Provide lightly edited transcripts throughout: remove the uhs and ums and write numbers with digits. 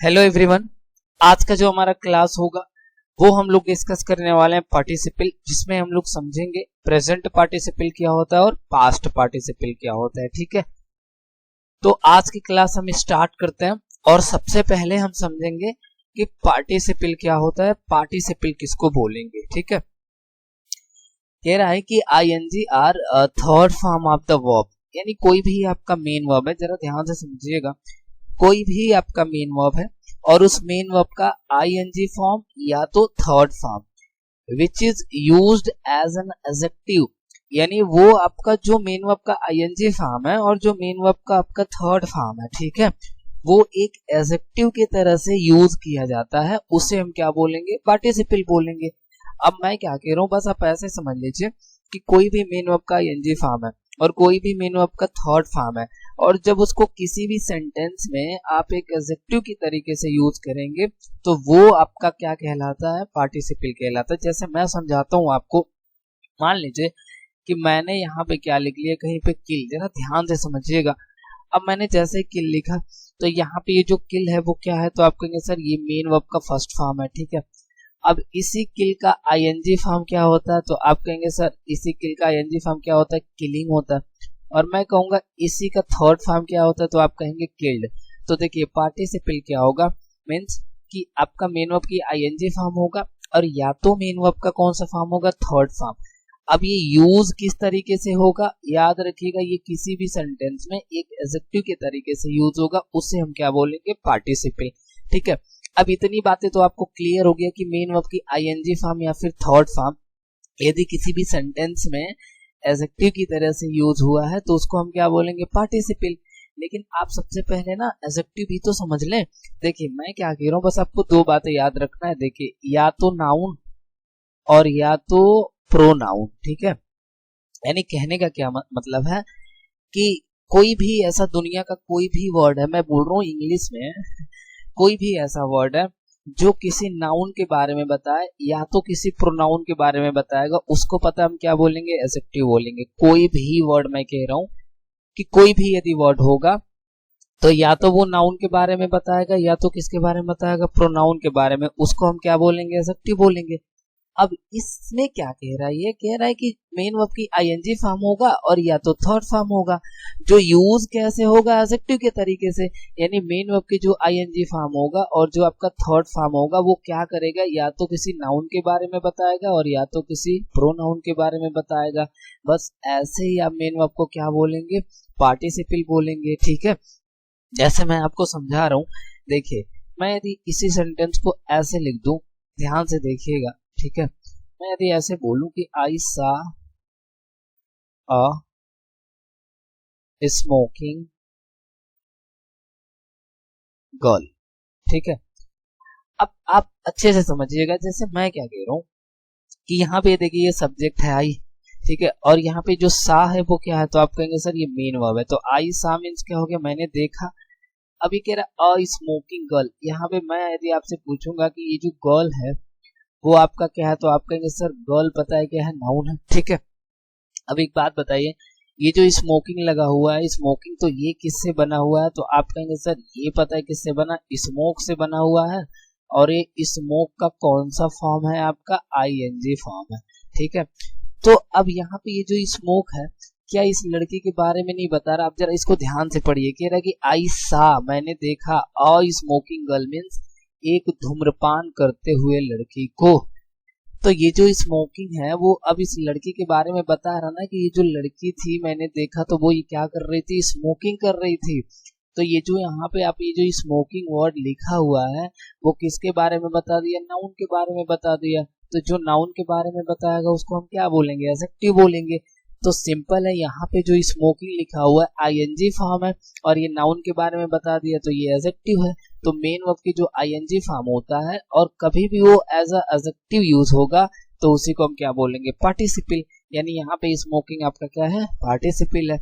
Hello everyone. आज का जो हमारा क्लास होगा वो हम लोग डिस्कस करने वाले हैं पार्टिसिपल, जिसमें हम लोग समझेंगे प्रेजेंट पार्टिसिपल क्या होता है और पास्ट पार्टिसिपल क्या होता है। ठीक है, तो आज की क्लास हम स्टार्ट करते हैं और सबसे पहले हम समझेंगे कि पार्टिसिपल क्या होता है, पार्टिसिपल किसको बोलेंगे। ठीक है, कह रहा है कि ING are third form of the verb, यानी कोई भी आपका मेन वर्ब है, जरा ध्यान से समझिएगा, कोई भी आपका मेन वर्ब है और उस मेन वर्ब का आईएनजी फॉर्म या तो third form which is used as an adjective, यानी वो आपका जो मेन वर्ब का आईएनजी फॉर्म है और जो मेन वर्ब का आपका थर्ड फॉर्म है, ठीक है, वो एक एडजेक्टिव की तरह से यूज किया जाता है, उसे हम क्या बोलेंगे, पार्टिसिपल बोलेंगे। अब मैं क्या कह रहा हूं, बस आप ऐसे समझ लीजिए कि कोई भी मेन वर्ब का आईएनजी फॉर्म है और कोई भी मेन वर्ब का थर्ड फॉर्म है, और जब उसको किसी भी सेंटेंस में आप एक एडजेक्टिव की तरीके से यूज करेंगे तो वो आपका क्या कहलाता है, पार्टिसिपल कहलाता है। जैसे मैं समझाता हूं आपको, मान लीजिए कि मैंने यहाँ पे क्या लिख लिया, कहीं पे किल, जरा ध्यान से समझिएगा। अब मैंने जैसे किल लिखा तो यहाँ पे ये जो किल है वो क्या है, तो आप कहेंगे सर ये मेन वर्ब का फर्स्ट फॉर्म है। ठीक है, अब इसी किल का आईएनजी फॉर्म क्या होता है, तो आप कहेंगे सर इसी किल का आईएनजी फॉर्म क्या होता है, किलिंग होता है। और मैं कहूंगा इसी का थर्ड फॉर्म क्या होता है, तो आप कहेंगे किल्ड। तो देखिए पार्टिसिपल क्या होगा, मीन्स कि आपका मेन वर्ब की आईएनजी फॉर्म होगा और या तो मेन वर्ब का कौन सा फॉर्म होगा, थर्ड फॉर्म। अब ये यूज किस तरीके से होगा, याद रखिएगा, ये किसी भी सेंटेंस में एक एडजेक्टिव के तरीके से यूज होगा, उसे हम क्या बोलेंगे, पार्टिसिपल। ठीक है, अब इतनी बातें तो आपको क्लियर हो गया कि मेन वर्ब की आईएनजी फॉर्म या फिर थर्ड फॉर्म यदि किसी भी सेंटेंस में एडजेक्टिव की तरह से यूज हुआ है तो उसको हम क्या बोलेंगे, पार्टिसिपल। लेकिन आप सबसे पहले ना एडजेक्टिव भी तो समझ लें। देखिए मैं क्या कह रहा हूँ, बस आपको दो बातें याद रखना है। देखिए या तो नाउन और या तो प्रोनाउन। ठीक है, यानी कहने का क्या मतलब है कि कोई भी ऐसा दुनिया का कोई भी वर्ड है, मैं बोल रहा हूँ इंग्लिश में, कोई भी ऐसा वर्ड है जो किसी नाउन के बारे में बताए या तो किसी प्रोनाउन के बारे में बताएगा, उसको पता हम क्या बोलेंगे, एडजेक्टिव बोलेंगे। कोई भी वर्ड, मैं कह रहा हूं कि कोई भी यदि वर्ड होगा तो या तो वो नाउन के बारे में बताएगा या तो किसके बारे में बताएगा, प्रोनाउन के बारे में, उसको हम क्या बोलेंगे, एडजेक्टिव बोलेंगे। अब इसमें क्या कह रहा है, ये कह रहा है कि मेन वर्ब की आईएनजी फॉर्म होगा और या तो थर्ड फॉर्म होगा, जो यूज कैसे होगा, एडजेक्टिव के तरीके से। यानी मेन वर्ब की जो आईएनजी फॉर्म होगा और जो आपका थर्ड फॉर्म होगा वो क्या करेगा, या तो किसी नाउन के बारे में बताएगा और या तो किसी प्रोनाउन के बारे में बताएगा। बस ऐसे ही आप मेन वर्ब को क्या बोलेंगे, पार्टिसिपल बोलेंगे। ठीक है, जैसे मैं आपको समझा रहा हूं, देखिए मैं यदि इसी सेंटेंस को ऐसे लिख दूं, ध्यान से देखिएगा। ठीक है, मैं यदि ऐसे बोलूं कि आई सा अ स्मोकिंग गर्ल, ठीक है, अब आप अच्छे से समझिएगा। जैसे मैं क्या कह रहा हूं कि यहाँ पे देखिए ये सब्जेक्ट है आई, ठीक है, और यहाँ पे जो सा है वो क्या है, तो आप कहेंगे सर ये मेन वर्ब है। तो आई सा मीन्स क्या हो गया, मैंने देखा। अभी कह रहा अ स्मोकिंग गर्ल, यहाँ पे मैं यदि आपसे पूछूंगा कि ये जो गर्ल है वो आपका क्या है, तो आप कहेंगे सर गर्ल पता है क्या है, नाउन है। ठीक है, अब एक बात बताइए, ये जो स्मोकिंग लगा हुआ है, स्मोकिंग तो ये किससे बना हुआ है, तो आप कहेंगे सर ये पता है किससे बना, स्मोक से बना हुआ है। और ये स्मोक का कौन सा फॉर्म है, आपका आईएनजी फॉर्म है। ठीक है, तो अब यहाँ पे ये जो स्मोक है, क्या इस लड़की के बारे में नहीं बता रहा, आप जरा इसको ध्यान से पढ़िए। कह रहा है कि आई सा, मैंने देखा, अ स्मोकिंग गर्ल मीन्स एक धूम्रपान करते हुए लड़की को। तो ये जो स्मोकिंग है वो अब इस लड़की के बारे में बता रहा ना कि ये जो लड़की थी मैंने देखा तो वो ये क्या कर रही थी, स्मोकिंग कर रही थी। तो ये जो यहाँ पे आप ये जो स्मोकिंग वर्ड लिखा हुआ है वो किसके बारे में बता दिया, नाउन के बारे में बता दिया। तो जो नाउन के बारे में बताएगा उसको हम क्या बोलेंगे, एडजेक्टिव बोलेंगे। तो सिंपल है, यहाँ पे जो स्मोकिंग लिखा हुआ है आईएनजी फॉर्म है और ये नाउन के बारे में बता दिया तो ये एडजेक्टिव है। तो मेन वर्ब की जो आईएनजी फॉर्म होता है और कभी भी वो एज अ एडजेक्टिव यूज होगा तो उसी को हम क्या बोलेंगे, पार्टिसिपल। यानी यहाँ पे स्मोकिंग आपका क्या है, पार्टिसिपल है।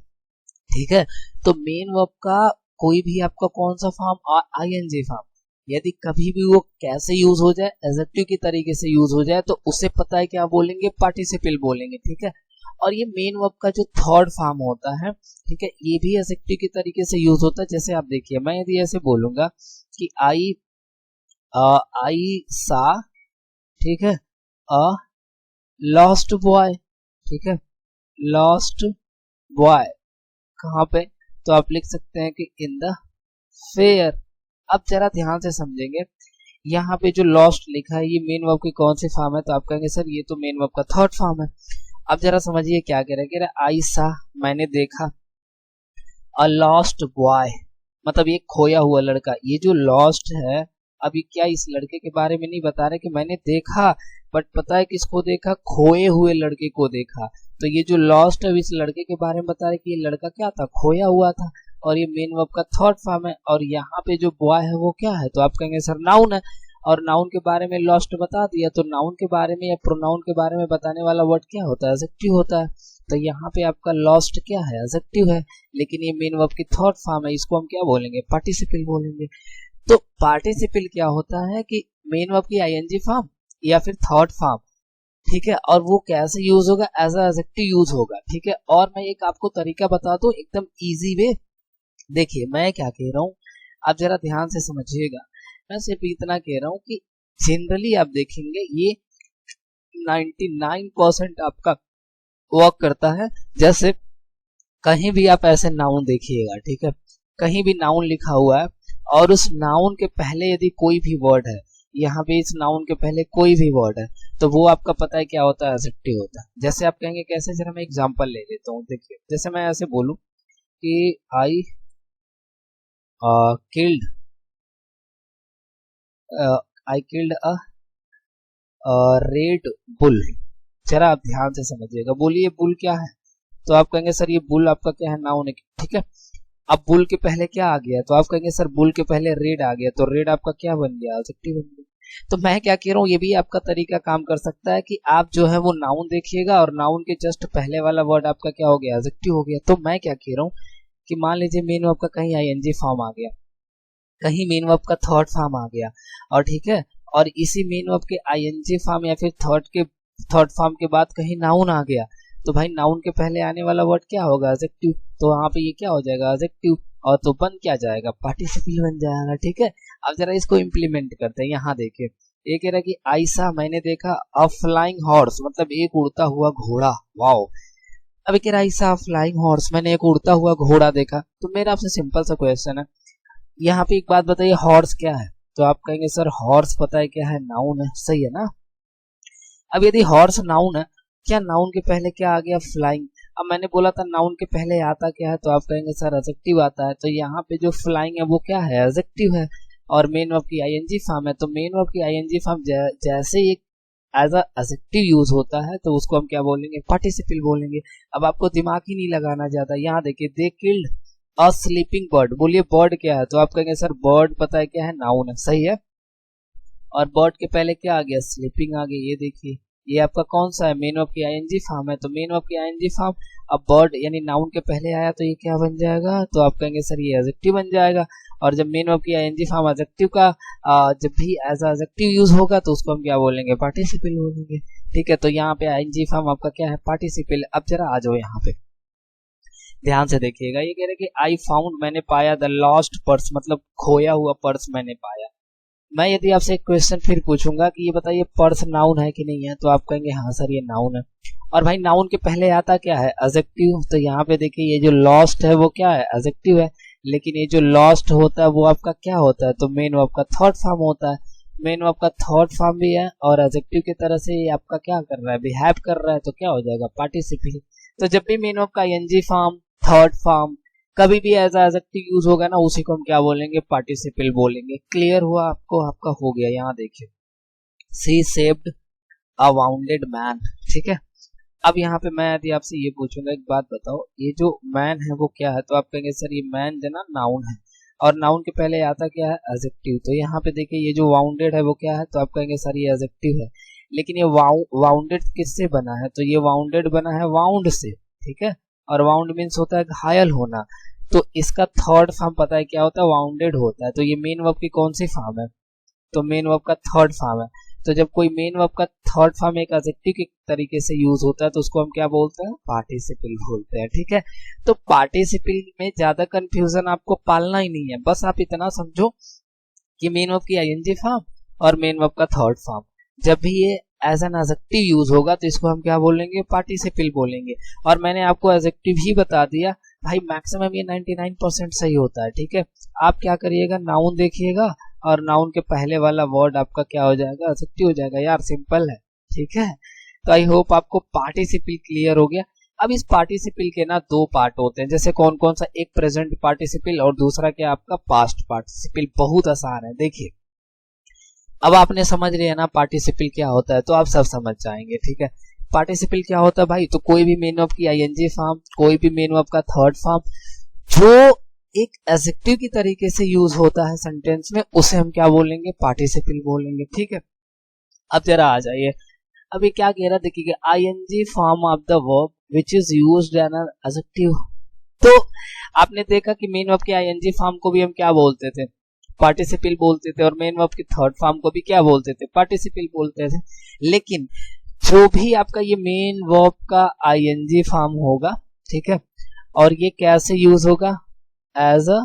ठीक है, तो मेन वर्ब का कोई भी आपका कौन सा फॉर्म, आईएनजी फॉर्म, यदि कभी भी वो कैसे यूज हो जाए, एडजेक्टिव की तरीके से यूज हो जाए तो उसे पता है क्या बोलेंगे, पार्टिसिपल बोलेंगे। ठीक है, और ये मेन वर्ब का जो थर्ड फॉर्म होता है, ठीक है, ये भी एडजेक्टिव के तरीके से यूज होता है। जैसे आप देखिए, मैं यदि ऐसे बोलूंगा कि आई आई सा, ठीक है, अ लॉस्ट बॉय, ठीक है, लॉस्ट बॉय कहाँ पे, तो आप लिख सकते हैं कि इन द फेयर। अब जरा ध्यान से समझेंगे, यहाँ पे जो लॉस्ट लिखा है ये मेन वर्ब की कौन सी फॉर्म है, तो आप कहेंगे सर ये तो मेन वर्ब का थर्ड फॉर्म है। अब जरा समझिए क्या कह रहा है, आई सा मैंने देखा, अ लॉस्ट बॉय मतलब ये खोया हुआ लड़का, ये जो लॉस्ट है अभी क्या इस लड़के के बारे में नहीं बता रहे कि मैंने देखा, बट पता है किसको देखा, खोए हुए लड़के को देखा। तो ये जो लॉस्ट है इस लड़के के बारे में बता रहे कि ये लड़का क्या था, खोया हुआ था, और ये मेन वर्ब का थर्ड फॉर्म है। और यहाँ पे जो बॉय है वो क्या है, तो आप कहेंगे सर नाउन है, और नाउन के बारे में लॉस्ट बता दिया, तो नाउन के बारे में या प्रोनाउन के बारे में बताने वाला वर्ड क्या होता है, एडजेक्टिव होता है। तो यहाँ पे आपका लॉस्ट क्या है, एडजेक्टिव है, लेकिन ये मेन वर्ब की थर्ड फॉर्म है, इसको हम क्या बोलेंगे, पार्टिसिपल बोलेंगे। तो पार्टिसिपल क्या होता है कि मेन वर्ब की आईएनजी फॉर्म या फिर थर्ड फॉर्म, ठीक है, और वो कैसे यूज होगा, एज एडजेक्टिव यूज होगा, ठीक है। और मैं एक आपको तरीका बता दूं एकदम इजी वे, देखिए मैं क्या कह रहा हूँ, आप जरा ध्यान से समझिएगा। मैं सिर्फ इतना कह रहा हूँ कि जनरली आप देखेंगे ये 99% आपका वर्क करता है। जैसे कहीं भी आप ऐसे नाउन देखिएगा, ठीक है, कहीं भी नाउन लिखा हुआ है और उस नाउन के पहले यदि कोई भी वर्ड है, यहाँ पे इस नाउन के पहले कोई भी वर्ड है, तो वो आपका पता है क्या होता है, एडजेक्टिव होता है। जैसे आप कहेंगे कैसे, जरा मैं एग्जांपल ले लेता हूँ। देखिए जैसे मैं ऐसे बोलूं कि I killed a red bull, जरा आप ध्यान से समझिएगा, बोलिए बुल क्या है, तो आप कहेंगे सर ये बुल आपका क्या है, नाउन है, ठीक है। अब बुल के पहले क्या आ गया, तो आप कहेंगे सर बुल के पहले रेड आ गया, तो रेड आपका क्या बन गया, एडजेक्टिव बन गया। तो मैं क्या कह रहा हूँ, ये भी आपका तरीका काम कर सकता है कि आप जो है वो नाउन देखिएगा और नाउन के जस्ट पहले वाला वर्ड आपका क्या हो गया, एडजेक्टिव हो गया। तो मैं क्या कह रहा हूँ कि मान लीजिए मेन वर्ब का कहीं आईएनजी फॉर्म आ गया, कहीं मेन वर्ब का थर्ड फॉर्म आ गया, और ठीक है, और इसी मेन वर्ब के आईएनजी फॉर्म या फिर थर्ड फॉर्म के बाद कहीं नाउन आ गया, तो भाई नाउन के पहले आने वाला वर्ड क्या होगा, एडजेक्टिव। तो वहां पे ये क्या हो जाएगा, एडजेक्टिव, और तो बन क्या जाएगा, पार्टिसिपल बन जाएगा, ठीक है। अब जरा इसको इम्प्लीमेंट करते हैं, यहाँ देखिए ये कह रहा है कि आयशा मैंने देखा अ फ्लाइंग हॉर्स, मतलब एक उड़ता हुआ घोड़ा, वाओ। अभी कह रहा है आयशा फ्लाइंग हॉर्स, मैंने एक उड़ता हुआ घोड़ा देखा। तो मेरा आपसे सिंपल सा क्वेश्चन है, यहाँ पे एक बात बताइए, हॉर्स क्या है, तो आप कहेंगे सर हॉर्स पता है क्या है, नाउन है, सही है ना। अब यदि हॉर्स नाउन है, क्या नाउन के पहले क्या आ गया, फ्लाइंग। अब मैंने बोला था नाउन के पहले आता क्या है, तो आप कहेंगे सर एडजेक्टिव आता है, तो यहाँ पे जो फ्लाइंग है वो क्या है, एडजेक्टिव है, और मेन वर्ब की आईएनजी फॉर्म है, तो मेन वर्ब की आईएनजी फॉर्म जैसे एक एज अ एडजेक्टिव यूज होता है तो उसको हम क्या बोलेंगे, पार्टिसिपल बोलेंगे। अब आपको दिमाग ही नहीं लगाना ज्यादा, यहाँ देखिए they killed a sleeping bird, बोलिए बर्ड क्या है, तो आप कहेंगे सर बर्ड पता है क्या है, नाउन है, सही है, और बर्ड के पहले क्या आ गया, स्लीपिंग आ गई। ये देखिए ये आपका कौन सा है, मेन वर्ब की आईएनजी फॉर्म है, तो मेन वर्ब की आईएनजी फॉर्म, अब बर्ड यानी नाउन के पहले आया तो ये क्या बन जाएगा, तो आप कहेंगे सर ये एडजेक्टिव बन जाएगा। और जब मेन वर्ब की आईएनजी फॉर्म एडजेक्टिव का जब भी एज एडजेक्टिव यूज होगा तो उसको हम क्या बोलेंगे, पार्टिसिपल बोलेंगे, ठीक है। तो यहाँ पे आईएनजी फॉर्म आपका क्या है, पार्टिसिपल। अब जरा आ जाओ यहाँ पे ध्यान से देखिएगा, ये कह रहे कि आई फाउंड मैंने पाया, द लॉस्ट पर्स मतलब खोया हुआ पर्स मैंने पाया। मैं यदि आपसे एक क्वेश्चन फिर पूछूंगा कि ये बताइए पर्स नाउन है कि नहीं है, तो आप कहेंगे हाँ सर ये नाउन है, और भाई नाउन के पहले आता क्या है, एडजेक्टिव। तो यहाँ पे देखिए ये जो लॉस्ट है वो क्या है, एडजेक्टिव है, लेकिन ये जो लॉस्ट होता है वो आपका क्या होता है, तो मेन वर्ब का थर्ड फॉर्म होता है। मेन वर्ब का थर्ड फॉर्म भी है और एडजेक्टिव की तरह से ये आपका क्या कर रहा है, बिहेव कर रहा है, तो क्या हो जाएगा, पार्टिसिपल। तो जब भी मेन वर्ब का आईएनजी फॉर्म, थर्ड फॉर्म कभी भी एज एडजेक्टिव यूज होगा ना, उसी को हम क्या बोलेंगे, पार्टिसिपल बोलेंगे। क्लियर हुआ आपको, आपका हो गया। यहाँ देखिए सी सेव्ड अ वाउंडेड मैन, ठीक है। अब यहाँ पे मैं यदि आपसे ये पूछूंगा, एक बात बताओ, ये जो मैन है वो क्या है, तो आप कहेंगे सर ये मैन जो ना नाउन है, और नाउन के पहले आता क्या है, एडजेक्टिव। तो यहाँ पे देखिए ये जो वाउंडेड है वो क्या है, तो आप कहेंगे सर ये एडजेक्टिव है, लेकिन ये वाउंडेड किससे बना है, तो ये वाउंडेड बना है वाउंड से, ठीक है, और वाउंड मीन्स होता है घायल होना। तो इसका थर्ड फॉर्म पता है क्या होता है, वाउंडेड होता है। तो ये मेन वर्ब की कौन सी फॉर्म है, तो मेन वर्ब का थर्ड फॉर्म है। तो जब कोई मेन वर्ब का थर्ड फॉर्म एक एडजेक्टिव के तरीके से यूज होता है तो उसको हम क्या बोलते हैं, पार्टिसिपल बोलते हैं, ठीक है। तो पार्टिसिपल में ज्यादा कंफ्यूजन आपको पालना ही नहीं है, बस आप इतना समझो कि मेन वर्ब की आईएनजी फॉर्म और मेन वर्ब का थर्ड फॉर्म। जब भी ये एज एन एडजेक्टिव यूज होगा तो इसको हम क्या बोलेंगे, पार्टिसिपल बोलेंगे। और मैंने आपको एडजेक्टिव ही बता दिया भाई, मैक्सिमम ये 99% सही होता है, ठीक है। आप क्या करिएगा, नाउन देखिएगा और नाउन के पहले वाला वर्ड आपका क्या हो जाएगा, एडजेक्टिव हो जाएगा यार, सिंपल है, ठीक है। तो आई होप आपको पार्टिसिपल क्लियर हो गया। अब इस पार्टिसिपल के ना दो पार्ट होते हैं, जैसे कौन कौन सा, एक प्रेजेंट पार्टिसिपल और दूसरा क्या आपका पास्ट पार्टिसिपल। बहुत आसान है, देखिए अब आपने समझ लिया ना पार्टिसिपल क्या होता है, तो आप सब समझ जाएंगे, ठीक है। पार्टिसिपल क्या होता है भाई, तो कोई भी मेन वर्ब की आईएनजी फॉर्म, कोई भी मेन वर्ब का थर्ड फॉर्म जो एक एडजेक्टिव की तरीके से यूज होता है सेंटेंस में, उसे हम क्या बोलेंगे, पार्टिसिपल बोलेंगे, ठीक है। अब जरा आ जाइए, अभी क्या कह रहा देखिए, ING form of the verb which is used an adjective. तो आपने देखा कि मेन वर्ब के आईएनजी फॉर्म को भी हम क्या बोलते थे, पार्टिसिपल बोलते थे, और मेन वर्ब के थर्ड फॉर्म को भी क्या बोलते थे, पार्टिसिपल बोलते थे। लेकिन जो भी आपका ये मेन वर्ब का आईएनजी फॉर्म होगा, ठीक है, और ये कैसे यूज होगा, एज अ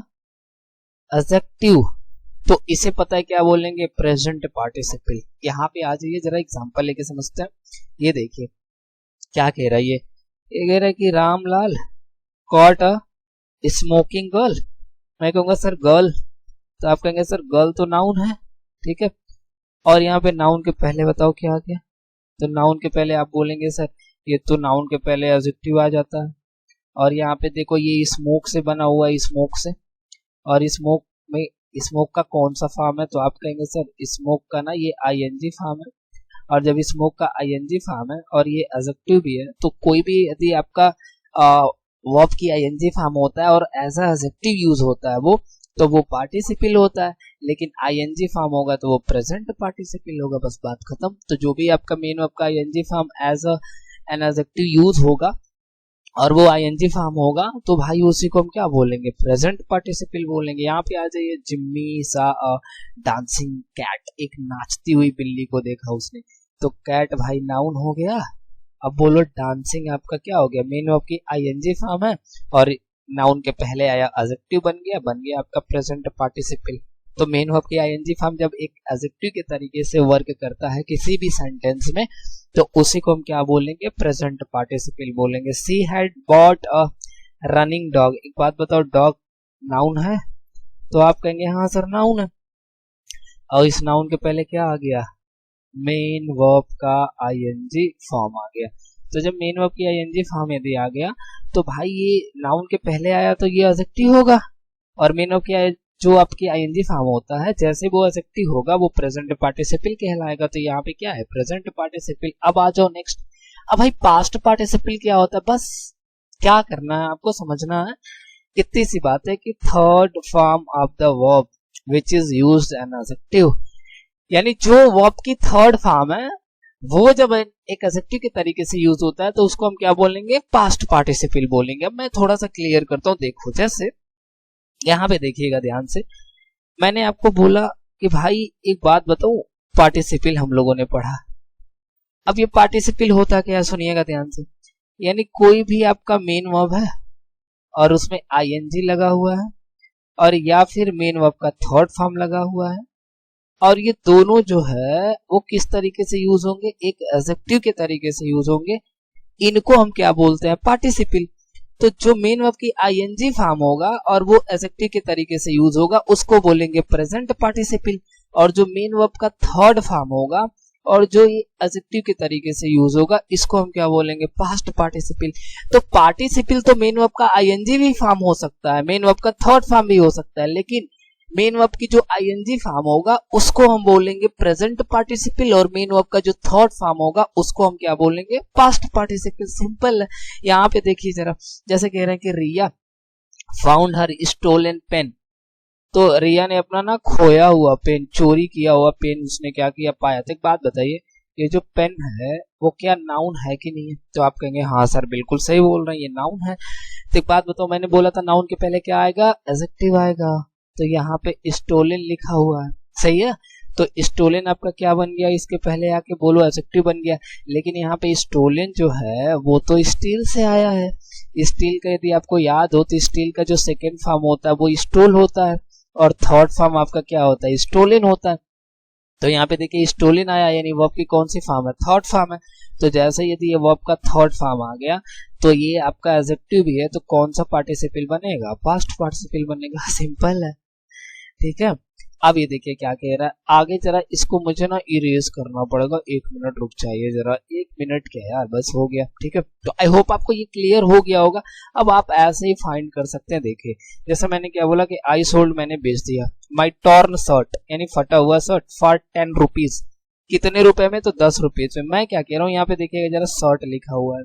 एडजेक्टिव, तो इसे पता है क्या बोलेंगे, प्रेजेंट पार्टिसिपल। यहाँ पे आ जाइए, जरा एग्जांपल लेके समझते हैं। ये देखिए क्या कह रहा है, ये कह रहा है कि Ramlal caught a smoking girl. मैं कहूंगा सर गर्ल, तो आप कहेंगे सर गर्ल तो नाउन है, ठीक है। और यहाँ पे नाउन के पहले बताओ क्या आ गया, तो नाउन के पहले आप बोलेंगे सर ये तो नाउन के पहले एडजेक्टिव आ जाता है। और यहाँ पे देखो ये स्मोक से बना हुआ है, स्मोक से, और स्मोक में स्मोक का कौन सा फॉर्म है, तो आप कहेंगे सर स्मोक का ना ये आईएनजी फॉर्म है। और जब स्मोक का आईएनजी फॉर्म है और ये एडजेक्टिव भी है, तो कोई भी यदि आपका वर्ब की आईएनजी फॉर्म होता है और एज अ एडजेक्टिव यूज होता है वो, तो वो पार्टिसिपल होता है। लेकिन आईएनजी फॉर्म होगा तो वो प्रेजेंट पार्टिसिपल होगा, बस बात खत्म। तो जो भी आपका मेन वर्ब का ING form as an adjective use होगा और वो आईएनजी फॉर्म होगा, तो भाई उसी को हम क्या बोलेंगे, प्रेजेंट पार्टिसिपल बोलेंगे। यहाँ पे आ जाइए, जिम्मी सा डांसिंग कैट, एक नाचती हुई बिल्ली को देखा उसने, तो कैट भाई नाउन हो गया। अब बोलो डांसिंग आपका क्या हो गया, मेन वर्ब की आईएनजी फॉर्म है और नाउन के पहले आया एडजेक्टिव, बन गया आपका प्रेजेंट पार्टिसिपल। तो मेन वर्ब की आईएनजी फॉर्म जब एक एडजेक्टिव के तरीके से वर्क करता है किसी भी सेंटेंस में, तो उसी को हम क्या बोलेंगे, प्रेजेंट पार्टिसिपल बोलेंगे। She had bought a running dog. एक बात बताओ, डॉग नाउन है, तो आप कहेंगे हाँ सर नाउन है। और इस नाउन के पहले क्या आ गया, मेन वर्ब का आईएनजी फॉर्म आ गया। तो जब मेन वर्ब की आईएनजी फॉर्म यदि आ गया, तो भाई ये नाउन के पहले आया तो ये एडजेक्टिव होगा, और मेन वर्ब की जो आपकी आईएनजी फॉर्म होता है, जैसे वो एडजेक्टिव होगा वो प्रेजेंट पार्टिसिपल कहलाएगा। तो यहाँ पे क्या है, प्रेजेंट पार्टिसिपल। अब आ जाओ नेक्स्ट। अब भाई पास्ट पार्टिसिपल क्या होता है, बस क्या करना है आपको समझना है, इतनी सी बात है कि third form of the verb which is used an adjective, यानी जो वर्ब की थर्ड फॉर्म है वो जब एक एडजेक्टिव के तरीके से यूज होता है तो उसको हम क्या बोलेंगे, पास्ट पार्टिसिपल बोलेंगे। अब मैं थोड़ा सा क्लियर करता हूँ, देखो जैसे यहाँ पे देखिएगा ध्यान से, मैंने आपको बोला कि भाई एक बात बताऊं, पार्टिसिपल हम लोगों ने पढ़ा। अब ये पार्टिसिपल होता क्या है, सुनिएगा ध्यान से, यानी कोई भी आपका मेन वर्ब है और उसमें आईएनजी लगा हुआ है, और या फिर मेन वर्ब का थर्ड फॉर्म लगा हुआ है, और ये दोनों जो है वो किस तरीके से यूज होंगे, एक एडजेक्टिव के तरीके से यूज होंगे। इनको हम क्या बोलते हैं, पार्टिसिपल। तो जो मेन वर्ब की आईएनजी फॉर्म होगा और वो एडजेक्टिव के तरीके से यूज होगा उसको बोलेंगे प्रेजेंट पार्टिसिपल, और जो मेन वर्ब का थर्ड फॉर्म होगा और जो ये एडजेक्टिव के तरीके से यूज होगा इसको हम क्या बोलेंगे, पास्ट पार्टिसिपल। तो पार्टिसिपल तो मेन वर्ब का आईएनजी भी फॉर्म हो सकता है, मेन वर्ब का थर्ड फॉर्म भी हो सकता है, लेकिन मेन वर्ब की जो आईएनजी फॉर्म होगा उसको हम बोलेंगे प्रेजेंट पार्टिसिपल, और मेन वर्ब का जो थर्ड फॉर्म होगा उसको हम क्या बोलेंगे, पास्ट पार्टिसिपल। सिंपल है। यहाँ पे देखिए जरा, जैसे कह रहे हैं कि रिया फाउंड हर स्टोलन पेन, तो रिया ने अपना ना खोया हुआ पेन, चोरी किया हुआ पेन उसने क्या किया, पाया। तो एक बात बताइए, ये जो पेन है वो क्या नाउन है कि नहीं है, तो आप कहेंगे हाँ सर बिल्कुल सही बोल रहे हैं, ये नाउन है। तो एक बात बताओ, मैंने बोला था नाउन के पहले क्या आएगा, एडजेक्टिव आएगा, तो यहाँ पे स्टोलन लिखा हुआ है, सही है। तो स्टोलन आपका क्या बन गया, इसके पहले आके बोलो एडजेक्टिव बन गया। लेकिन यहाँ पे स्टोलन जो है वो तो स्टील से आया है। स्टील का यदि आपको याद हो तो स्टील का जो सेकेंड फॉर्म होता है वो स्टोल होता है, और थर्ड फॉर्म आपका क्या होता है, स्टोलन होता है। तो यहाँ पे देखिए स्टोलन आया, यानी वर्ब की कौन सी फॉर्म है, थर्ड फॉर्म है। तो जैसे यदि ये वर्ब का थर्ड फॉर्म आ गया तो ये आपका एडजेक्टिव भी है, तो कौन सा पार्टिसिपल बनेगा, पास्ट पार्टिसिपल बनेगा। सिंपल है, ठीक है। अब ये देखिए क्या कह रहा है आगे, जरा इसको मुझे ना इरेज करना पड़ेगा, 1 मिनट रुक जाइए जरा, 1 मिनट क्या यार, बस हो गया, ठीक है। तो आई होप आपको ये क्लियर हो गया होगा। अब आप ऐसे ही फाइंड कर सकते हैं। देखिए जैसे मैंने क्या बोला कि आई सोल्ड, मैंने बेच दिया, माई टॉर्न शर्ट यानी फटा हुआ शर्ट, फॉर 10 रुपीज, कितने रुपए में, तो 10 रुपीज में। मैं क्या कह रहा हूँ यहाँ पे देखिएगा जरा, शर्ट लिखा हुआ है,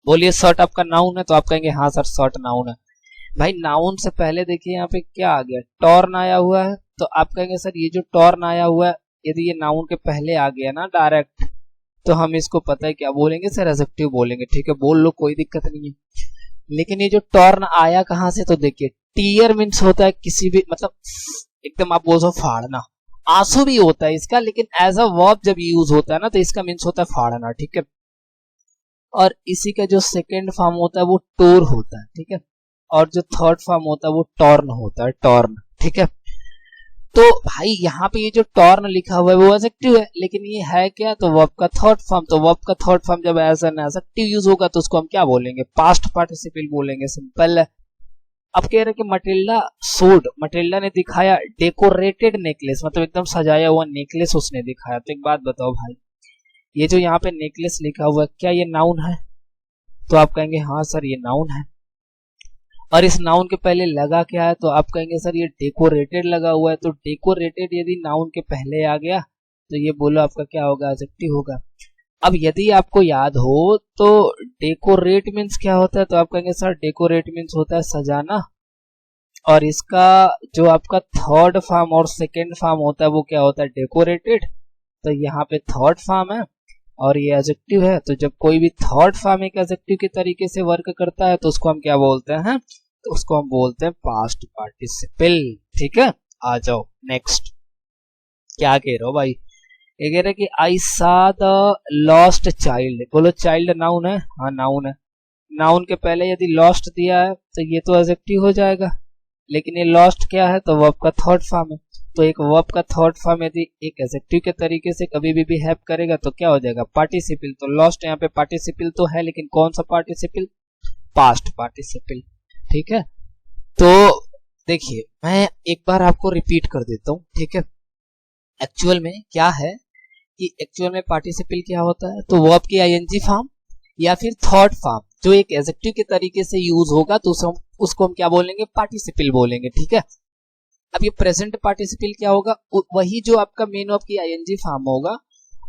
बोलिए शर्ट आपका नाउन है, तो आप कहेंगे हाँ सर शर्ट नाउन है। भाई नाउन से पहले देखिए यहाँ पे क्या आ गया, टॉर्न आया हुआ है, तो आप कहेंगे सर ये जो टॉर्न आया हुआ है, यदि ये नाउन के पहले आ गया ना डायरेक्ट, तो हम इसको पता है क्या बोलेंगे सर, एडजेक्टिव बोलेंगे, ठीक है, बोल लो कोई दिक्कत नहीं है। लेकिन ये जो टॉर्न आया कहां से, तो देखिए टीयर मीन्स होता है किसी भी, मतलब एकदम आप बोल सो फाड़ना, आंसू भी होता है इसका, लेकिन एज अ वर्ब जब यूज होता है ना तो इसका मीन्स होता है फाड़ना, ठीक है। और इसी का जो सेकेंड फॉर्म होता है वो टोर होता है, ठीक है। और जो थर्ड फॉर्म होता है वो टॉर्न होता है, टॉर्न, ठीक है। तो भाई यहाँ पे ये जो टॉर्न लिखा हुआ है वो एडजेक्टिव है, लेकिन ये है क्या, तो वर्ब का थर्ड फॉर्म। तो वर्ब का थर्ड फॉर्म जब एज एन एडजेक्टिव यूज होगा तो उसको हम क्या बोलेंगे, पास्ट पार्टिसिपल बोलेंगे, सिंपल है। अब कह रहे कि मटिल्डा सोड, मटिल्डा ने दिखाया डेकोरेटेड नेकलेस, मतलब एकदम सजाया हुआ नेकलेस उसने दिखाया। तो एक बात बताओ भाई, ये जो यहाँ पे नेकलेस लिखा हुआ है क्या ये नाउन है, तो आप कहेंगे हाँ सर ये नाउन है। और इस नाउन के पहले लगा क्या है, तो आप कहेंगे सर ये डेकोरेटेड लगा हुआ है। तो डेकोरेटेड यदि नाउन के पहले आ गया तो ये बोलो आपका क्या होगा, एडजेक्टिव होगा। अब यदि आपको याद हो तो डेकोरेट मीन्स क्या होता है, तो आप कहेंगे सर डेकोरेट मीन्स होता है सजाना, और इसका जो आपका थर्ड फॉर्म और सेकेंड फॉर्म होता है वो क्या होता है, डेकोरेटेड। तो यहाँ पे थर्ड फॉर्म है और ये एडजेक्टिव है, तो जब कोई भी थर्ड फॉर्म एक एडजेक्टिव के तरीके से वर्क करता है तो उसको हम क्या बोलते हैं, तो उसको हम बोलते हैं पास्ट पार्टिसिपल, ठीक है। आ जाओ नेक्स्ट, क्या कह रहे हो भाई, ये कह रहे कि आई सा द लॉस्ट चाइल्ड, बोलो चाइल्ड नाउन है, हाँ नाउन है। नाउन के पहले यदि लॉस्ट दिया है तो ये तो एडजेक्टिव हो जाएगा, लेकिन ये लॉस्ट क्या है, तो वर्ब का थर्ड फॉर्म है। तो एक वर्ब का थर्ड फॉर्म यदि एक एडजेक्टिव के तरीके से कभी भी बिहेव करेगा तो क्या हो जाएगा, पार्टिसिपल। तो लॉस्ट यहाँ पे पार्टिसिपल तो है, लेकिन कौन सा पार्टिसिपल, पास्ट पार्टिसिपल, ठीक है। तो देखिए मैं एक बार आपको रिपीट कर देता हूँ, ठीक है। एक्चुअल में क्या है कि एक्चुअल में पार्टिसिपल क्या होता है, तो वर्ब की आईएनजी फॉर्म या फिर थर्ड फॉर्म जो एक एडजेक्टिव के तरीके से यूज होगा तो उसको हम क्या बोलेंगे, पार्टिसिपल बोलेंगे, ठीक है। अब ये प्रेजेंट पार्टिसिपल क्या होगा, वही जो आपका मेन वर्ब की आईएनजी फॉर्म होगा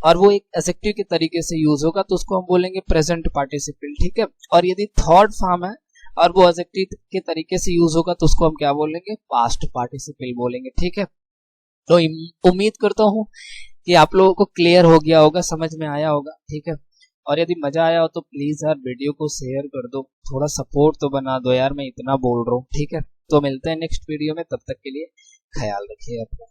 और वो एक एडजेक्टिव के तरीके से यूज होगा तो उसको हम बोलेंगे प्रेजेंट पार्टिसिपल, ठीक है। और यदि थर्ड फॉर्म है और वो एडजेक्टिव के तरीके से यूज होगा तो उसको हम क्या बोलेंगे, पास्ट पार्टिसिपल बोलेंगे, ठीक है। तो उम्मीद करता हूँ कि आप लोगों को क्लियर हो गया होगा, समझ में आया होगा, ठीक है। और यदि मजा आया हो तो प्लीज यार वीडियो को शेयर कर दो, थोड़ा सपोर्ट तो बना दो यार, मैं इतना बोल रहा हूँ, ठीक है। तो मिलते हैं नेक्स्ट वीडियो में, तब तक के लिए ख्याल रखिए अपना।